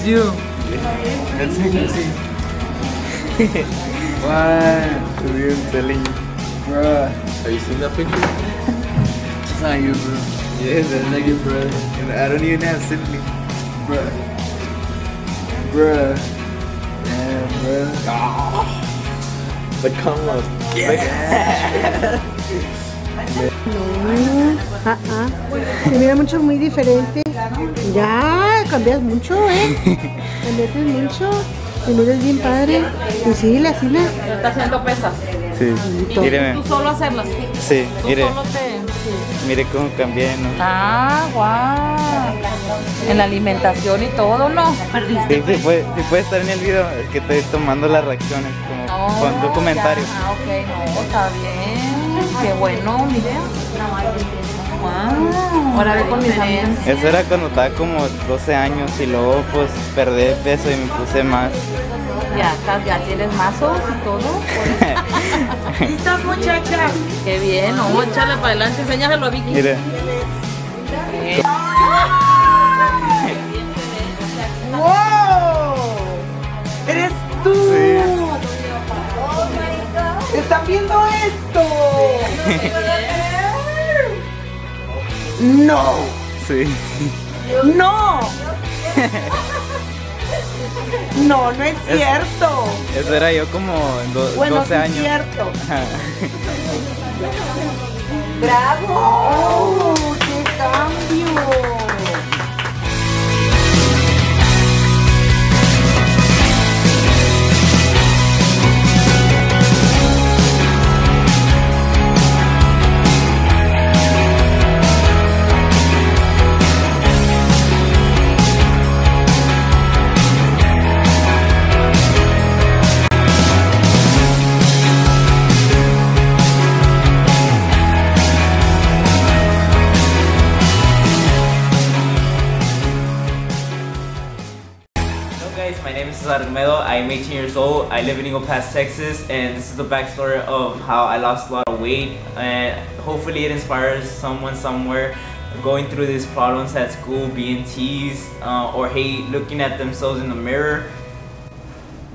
It's you. Let's see. What? I'm telling you. Bruh. Have you seen that picture? It's not you, bro. Yeah, that's not your brother. And I don't even have siblings. Bruh. Damn, bruh. Oh. But come on. Yeah. No, te mira mucho muy diferente. Ya, cambias mucho, cambiaste mucho. Te miras bien padre. Y sí, la cena. Está haciendo pesas. Sí. Míreme. ¿Tú solo hacerlas? Sí, ¿Tú mire. solo te...? Mire cómo cambié, ¿no? Ah, guau. En la alimentación y todo, ¿no? Perdiste. Sí, puede estar en el video. Es que estoy tomando las reacciones como con documentarios. Ah, ok, no, está bien. Qué bueno, mire. Wow. Ahora ve con mis amigas. Eso era cuando estaba como 12 años y luego pues perdí de peso y me puse más. Ya tienes mazos y todo. ¿Listas, muchacha? Qué bien, no, échale para adelante, enséñaselo a Vicky. Mire. ¡Wow! ¡Eres tú! Sí. ¿Están viendo esto? ¡No! Sí. ¡No! No, no es cierto. Eso era yo como Bueno, 12 sí años. es cierto. ¡Bravo! ¡Qué cambio! My name is Cesar Armedo. I'm 18 years old. I live in Eagle Pass, Texas, and this is the backstory of how I lost a lot of weight. And hopefully it inspires someone somewhere going through these problems at school, being teased, or hate looking at themselves in the mirror.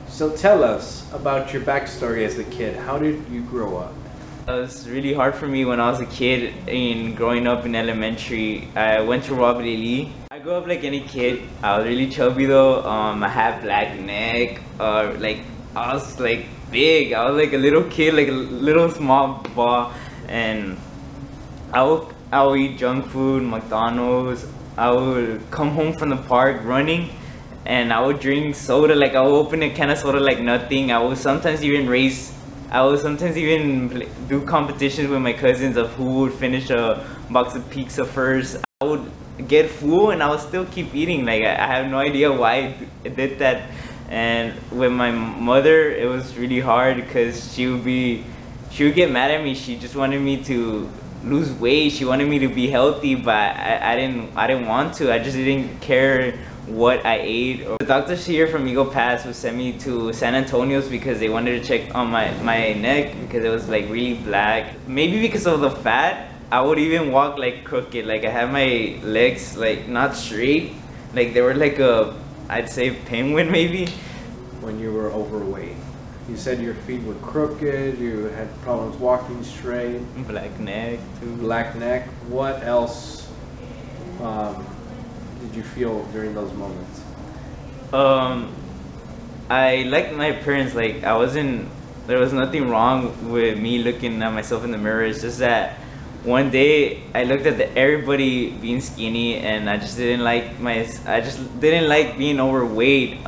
So tell us about your backstory as a kid. How did you grow up? It was really hard for me when I was a kid in growing up in elementary. I went to Robert E. Lee. I grew up like any kid. I was really chubby though. I had black neck. Like I was like big. I was like a little kid, like a little small ball. And I would eat junk food, McDonald's. I would come home from the park running, and I would drink soda. Like I would open a can of soda like nothing. I would sometimes even do competitions with my cousins of who would finish a box of pizza first. I would get full and I would still keep eating. Like I have no idea why I did that. And with my mother, it was really hard because she would get mad at me. She just wanted me to lose weight. She wanted me to be healthy, but I didn't want to. I just didn't care what I ate. The doctors here from Eagle Pass would send me to San Antonio's because they wanted to check on my neck because it was like really black. Maybe because of the fat, I would even walk like crooked. Like I had my legs like not straight. Like they were like I'd say penguin maybe. When you were overweight, you said your feet were crooked, you had problems walking straight. Black neck too. Black neck. What else did you feel during those moments? I liked my appearance. Like there was nothing wrong with me looking at myself in the mirror. It's just that one day I looked at everybody being skinny, and I just didn't like being overweight.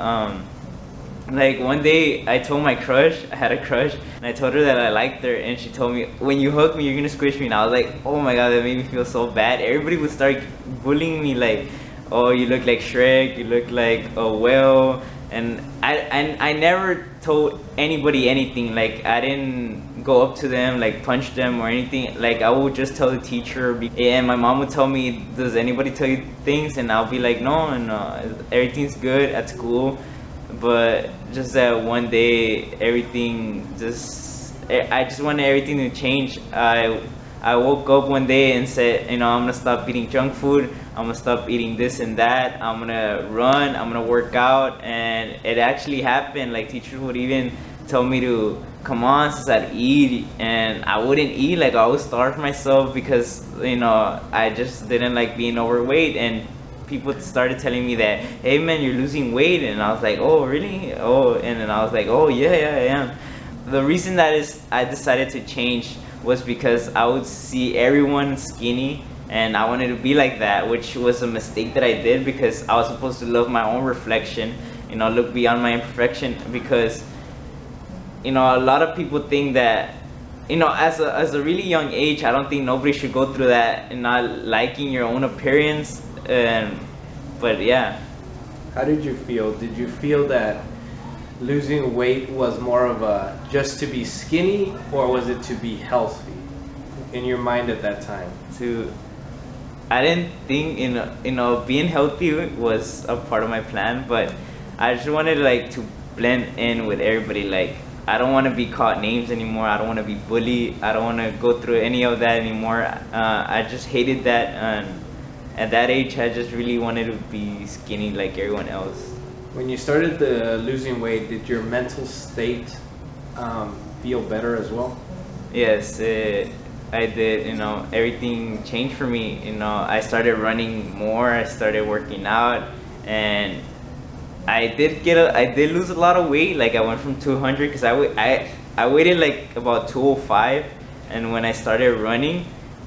Like one day I told my crush, I had a crush, and I told her that I liked her, and she told me, when you hug me, you're gonna squish me. And I was like, oh my god, that made me feel so bad. Everybody would start bullying me like, oh, you look like Shrek, you look like a whale. And I never told anybody anything. Like I didn't go up to them, like punch them or anything. Like I would just tell the teacher, and my mom would tell me, does anybody tell you things? And I'll be like, no, and everything's good at school. But just that one day, I just wanted everything to change. I woke up one day and said, I'm gonna stop eating junk food. I'm gonna stop eating this and that. I'm gonna run. I'm gonna work out. And it actually happened. Like teachers would even tell me to come on, since I'd eat, and I wouldn't eat. Like I would starve myself because I just didn't like being overweight. And people started telling me that, hey man, you're losing weight, and I was like, oh really? Oh, and then I was like, oh yeah, I am. The reason that is I decided to change was because I would see everyone skinny and I wanted to be like that, which was a mistake that I did because I was supposed to love my own reflection, look beyond my imperfection, because a lot of people think that as a really young age, I don't think nobody should go through that and not liking your own appearance. But yeah. How did you feel? Did you feel that losing weight was more of a just to be skinny, or was it to be healthy in your mind at that time? I didn't think being healthy was a part of my plan, but I just wanted to blend in with everybody. Like I don't want to be called names anymore. I don't want to be bullied. I don't want to go through any of that anymore. I just hated that, and at that age I just really wanted to be skinny like everyone else. When you started losing weight, did your mental state feel better as well? Yes, I did. Everything changed for me. I started running more. I started working out, and I did lose a lot of weight. Like I went from 200 because I waited like about 205, and when I started running,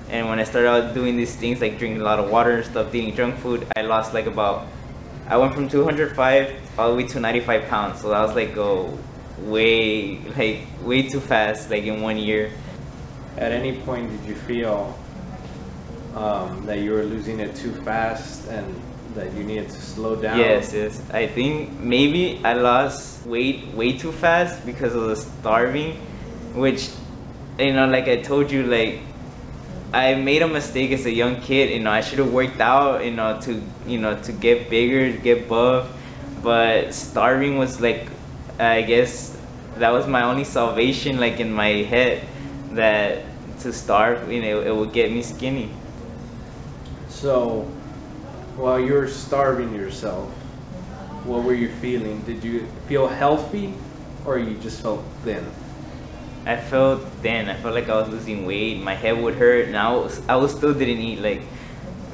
and when I started out doing these things like drinking a lot of water and stuff, eating junk food, I lost I went from 205 all the way to 95 pounds. So that was way too fast, like in 1 year. At any point did you feel that you were losing it too fast and that you needed to slow down? Yes. I think maybe I lost weight way too fast because of the starving, which, like I told you, I made a mistake as a young kid. I should have worked out, to get bigger, to get buff. But starving was I guess that was my only salvation, in my head, that to starve, it would get me skinny. So, while you were starving yourself, what were you feeling? Did you feel healthy, or you just felt thin? I felt thin. I felt like I was losing weight. My head would hurt, and I still didn't eat.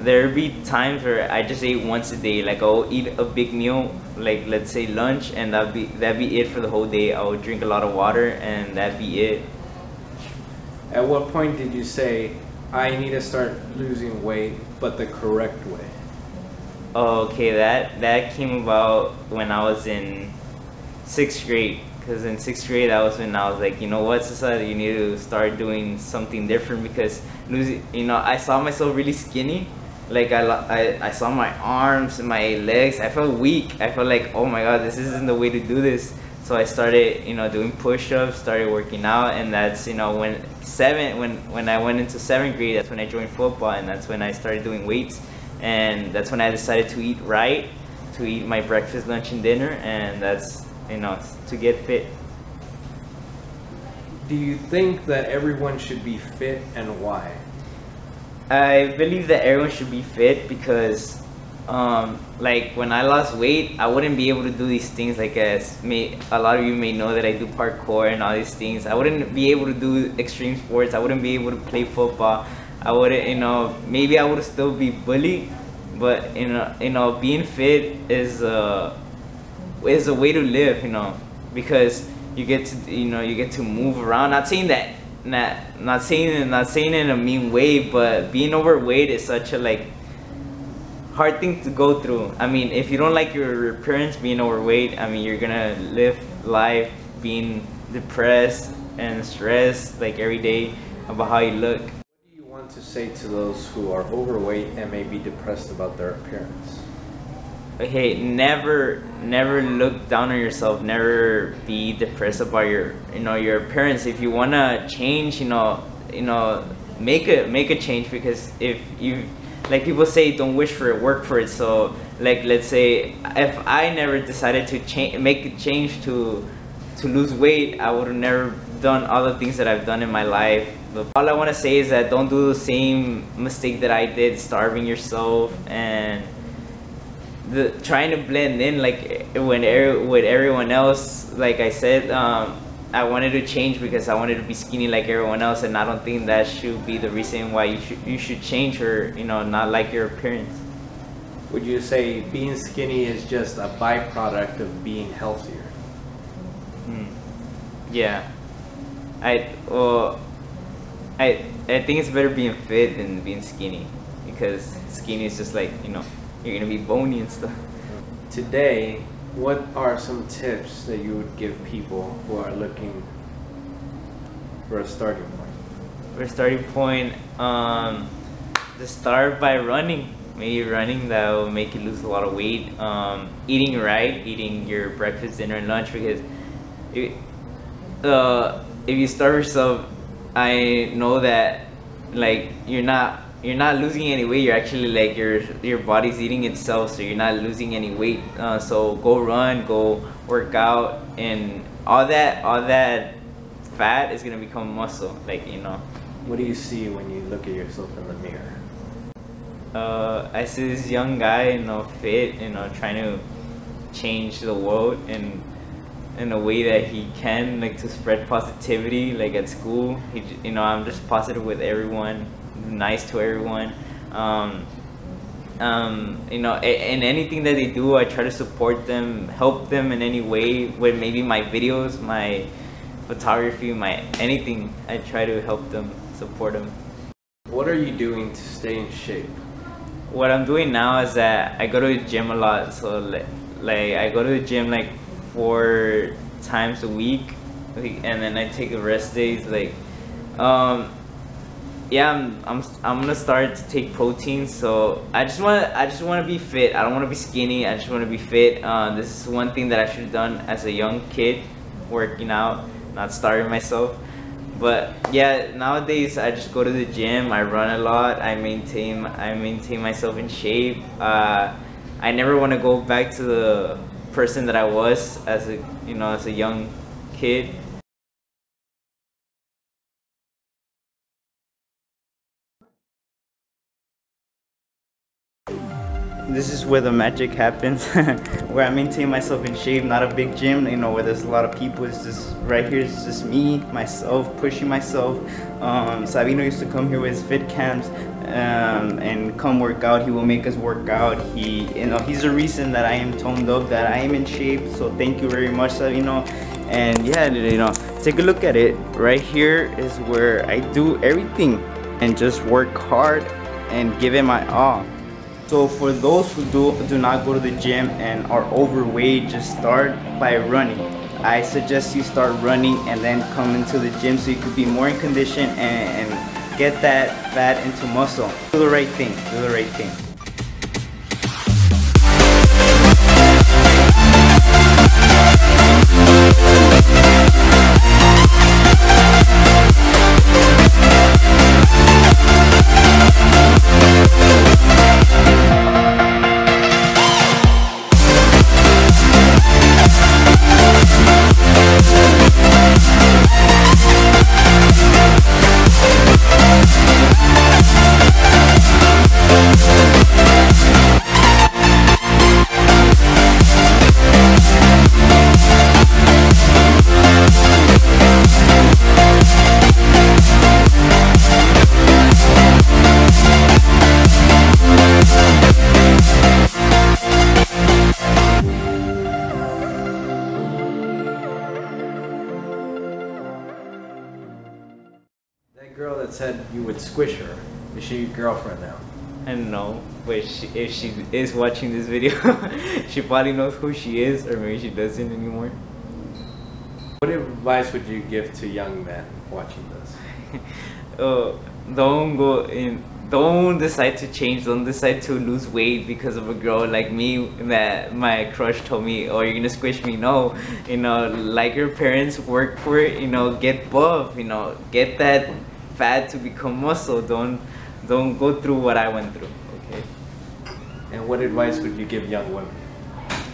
There'd be times where I just ate once a day. I'll eat a big meal, let's say lunch, and that'd be it for the whole day. I would drink a lot of water, and that'd be it. At what point did you say, I need to start losing weight, but the correct way? Okay, that came about when I was in 6th grade. Because in 6th grade, that was when I was like, you know what, society, you need to start doing something different, because losing, I saw myself really skinny. I saw my arms and my legs. I felt weak. I felt like, oh my god, this isn't the way to do this. So I started, doing push-ups, started working out, and that's, when I went into 7th grade, that's when I joined football, and that's when I started doing weights, and that's when I decided to eat right, to eat my breakfast, lunch, and dinner, and that's, to get fit. Do you think that everyone should be fit, and why? I believe that everyone should be fit because when I lost weight, I wouldn't be able to do these things a lot of you may know that I do parkour and all these things. I wouldn't be able to do extreme sports. I wouldn't be able to play football. I wouldn't, maybe I would still be bullied, but being fit is a way to live, because you get to move around. Not saying that, not saying in a mean way, but being overweight is such a hard thing to go through. I mean, if you don't like your appearance, being overweight, I mean, you're gonna live life being depressed and stressed every day about how you look. What do you want to say to those who are overweight and may be depressed about their appearance? Okay, never look down on yourself. Never be depressed about your appearance. If you wanna change, make a change, because if you, people say, don't wish for it, work for it. So let's say if I never decided to make a change to lose weight, I would have never done all the things that I've done in my life. All I want to say is that don't do the same mistake that I did, starving yourself and trying to blend in like with everyone else. Like I said, I wanted to change because I wanted to be skinny like everyone else, and I don't think that should be the reason why you should change, or not like your appearance. Would you say being skinny is just a byproduct of being healthier? Yeah, I think it's better being fit than being skinny, because skinny is just like, you're gonna be bony and stuff. Today, what are some tips that you would give people who are looking for a starting point? For a starting point, just start by running. Maybe running, that will make you lose a lot of weight. Eating right, eating your breakfast, dinner, and lunch, because if you starve yourself, I know that like you're not losing any weight. You're actually like your body's eating itself, so you're not losing any weight. So go run, go work out, and all that fat is gonna become muscle. What do you see when you look at yourself in the mirror? I see this young guy, fit, trying to change the world in a way that he can, like, to spread positivity, like at school. I'm just positive with everyone, nice to everyone. In anything that they do, I try to support them, help them in any way with maybe my videos, my photography, my anything. I try to help them, support them. What are you doing to stay in shape? What I'm doing now is that I go to the gym a lot. So like I go to the gym like 4 times a week, and then I take a rest days. Yeah, I'm gonna start to take protein. So I just want to be fit. I don't want to be skinny. I just want to be fit. This is one thing that I should have done as a young kid, working out, not starving myself. But yeah, nowadays I just go to the gym. I run a lot. I maintain myself in shape. I never want to go back to the person that I was as a young kid. This is where the magic happens, where I maintain myself in shape. Not a big gym, where there's a lot of people. It's just right here. It's just me, myself, pushing myself. Sabino used to come here with his fit camps and come work out. He will make us work out. He's the reason that I am toned up, that I am in shape. So thank you very much, Sabino. And yeah, take a look at it. Right here is where I do everything and just work hard and give it my all. So for those who do not go to the gym and are overweight, just start by running. I suggest you start running and then come into the gym so you could be more in condition and get that fat into muscle. Do the right thing. Do the right thing. Girl that said you would squish her, is she your girlfriend now? I don't know, but if she is watching this video, she probably knows who she is, or maybe she doesn't anymore. What advice would you give to young men watching this? Don't decide to change. Don't decide to lose weight because of a girl like me that my crush told me, "Oh, you're gonna squish me." No, like your parents, work for it. Get buff. Get that fat to become muscle. Don't go through what I went through. Okay. And what advice would you give young women?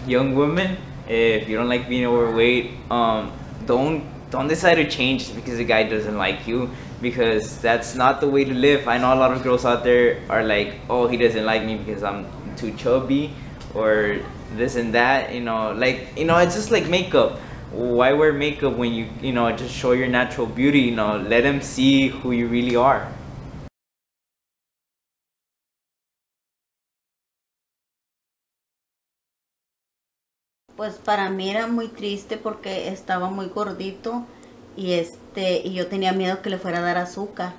Young women, if you don't like being overweight, don't don't decide to change because the guy doesn't like you, because that's not the way to live. I know a lot of girls out there are like, oh, he doesn't like me because I'm too chubby or this and that, you know, like, you know, it's just like makeup. Why wear makeup when you know, just show your natural beauty, you know, let him see who you really are. Pues para mí era muy triste porque estaba muy gordito y y yo tenía miedo que le fuera a dar azúcar,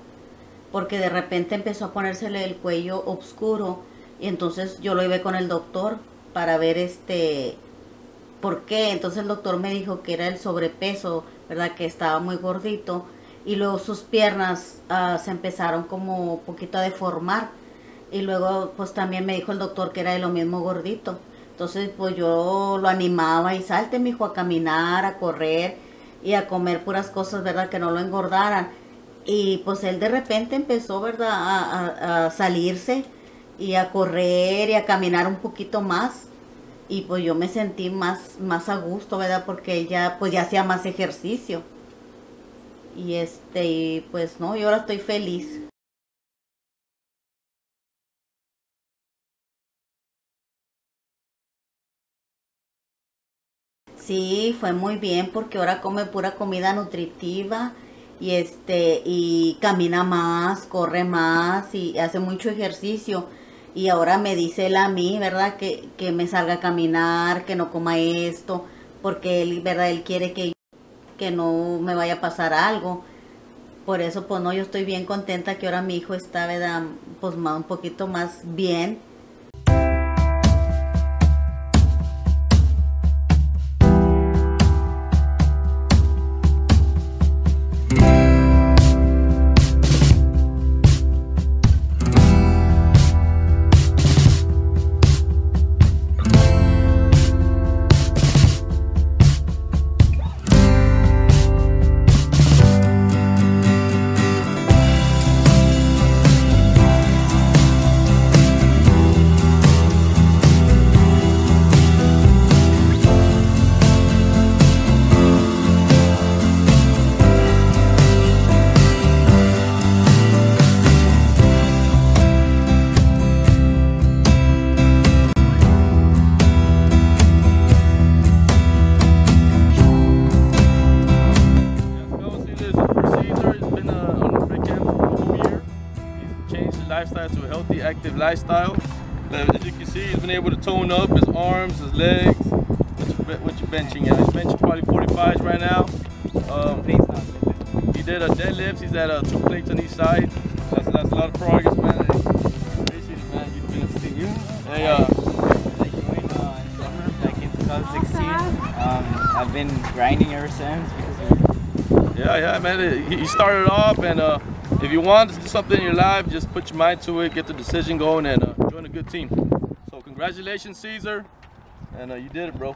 porque de repente empezó a ponérsele el cuello oscuro y entonces yo lo llevé con el doctor para ver por qué. Entonces el doctor me dijo que era el sobrepeso, ¿verdad? Que estaba muy gordito y luego sus piernas se empezaron como un poquito a deformar y luego pues también me dijo el doctor que era de lo mismo gordito. Entonces pues yo lo animaba y salte, mijo, a caminar, a correr y a comer puras cosas, ¿verdad? Que no lo engordaran. Y pues él de repente empezó, ¿verdad? A salirse y a correr y a caminar un poquito más. Y pues yo me sentí más a gusto, ¿verdad? Porque ella pues ya hacía más ejercicio. Y y pues no, yo ahora estoy feliz. Sí, fue muy bien porque ahora come pura comida nutritiva y y camina más, corre más y hace mucho ejercicio. Y ahora me dice él a mí, ¿verdad? Que me salga a caminar, que no coma esto, porque él, ¿verdad? Él quiere que no me vaya a pasar algo. Por eso, pues no, yo estoy bien contenta que ahora mi hijo está, ¿verdad? Pues un poquito más bien. Lifestyle to a healthy, active lifestyle. As you can see, he's been able to tone up his arms, his legs. What you benching at? He's benching probably 45s right now. He did a deadlift. He's at 2 plates on each side. That's a lot of progress, man. Appreciate it, man. You've been to see you. Hey, I joined in summer back in 2016. I've been grinding ever since because yeah, man. He started off, and if you want to do something in your life, just put your mind to it, get the decision going, and join a good team. So congratulations, Caesar, and you did it, bro.